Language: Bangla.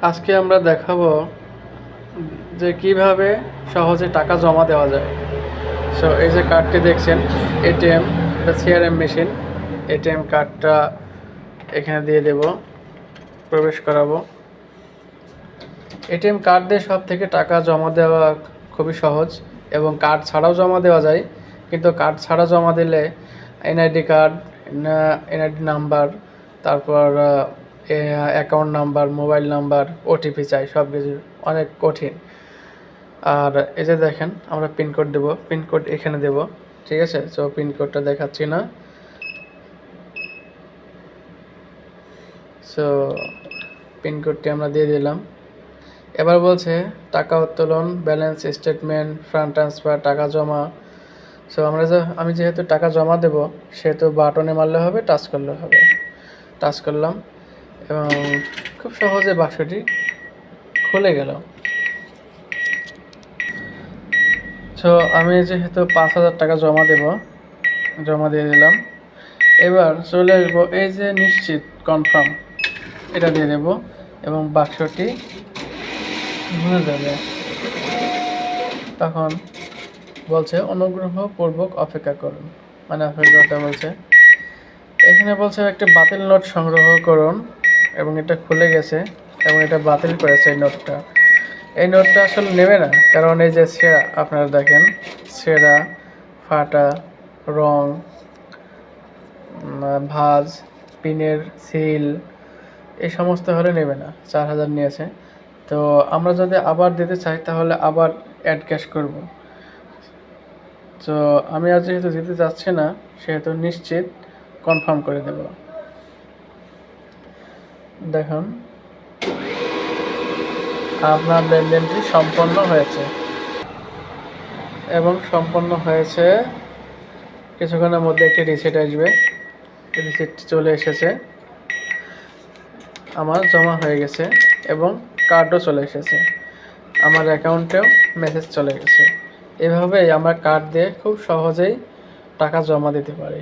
আজকে আমরা দেখাবো যে কিভাবে সহজে টাকা জমা দেওয়া যায়। সো এই যে কার্ডটি দেখছেন, এটিএম, এটা সিআরএম মেশিন। এটিএম কার্ডটা এখানে দিয়ে দেব, প্রবেশ করাবো। এটিএম কার্ড দিয়ে সব থেকে টাকা জমা দেওয়া খুবই সহজ, এবং কার্ড ছাড়াও জমা দেওয়া যায়। কিন্তু কার্ড ছাড়া জমা দিলে এনআইডি কার্ড, এনআইডি নাম্বার, তারপর account number, mobile number, OTP চাই, সব কিছু অনেক কঠিন। আর এই যে দেখেন, আমরা পিনকোড দেব, পিনকোড এখানে দেব, ঠিক আছে? সো পিনকোডটা দেখাচ্ছি না। সো পিনকোডটি আমরা দিয়ে দিলাম। এবার বলছে টাকা উত্তোলন, ব্যালেন্স স্টেটমেন্ট, ফান্ড ট্রান্সফার, টাকা জমা। সো আমি যেহেতু টাকা জমা দেব, সেহেতু বাটনে মারলে হবে, টাচ করলে হবে। টাচ করলাম এবং খুব সহজে বাক্সটি খুলে গেল। সো আমি যেহেতু 5,000 টাকা জমা দেব, জমা দিয়ে দিলাম। এবার চলে আসবো এই যে নিশ্চিত, কনফার্ম, এটা দিয়ে দেব এবং বাক্সটি ঘুরে যাবে। তখন বলছে অনুগ্রহপূর্বক অপেক্ষা করুন, মানে অপেক্ষা বলছে। এখানে বলছে একটা বাতিল নোট সংগ্রহ করুন, এবং এটা খুলে গেছে এবং এটা বাতিল করেছে এই নোটটা। এই নোটটা আসলে নেবে না, কারণ এই যে ছেঁড়া, আপনারা দেখেন ছেঁড়া, ফাটা, রং, ভাঁজ, পিনের সিল, এই সমস্ত হলে নেবে না। 4,000 নিয়েছে। তো আমরা যদি আবার দিতে চাই তাহলে আবার অ্যাড ক্যাশ করব। তো আমি আর যেহেতু দিতে চাচ্ছি না, সেহেতু নিশ্চিত কনফার্ম করে দেব। দেখুন, আপনার লেনদেনটি সম্পন্ন হয়েছে, এবং সম্পন্ন হয়েছে। কিছুক্ষণের মধ্যে একটি রিসিট আসবে। রিসিটটি চলে এসেছে, আমার জমা হয়ে গেছে, এবং কার্ডও চলে এসেছে। আমার অ্যাকাউন্টেও মেসেজ চলে গেছে। এভাবেই আমরা কার্ড দিয়ে খুব সহজেই টাকা জমা দিতে পারি।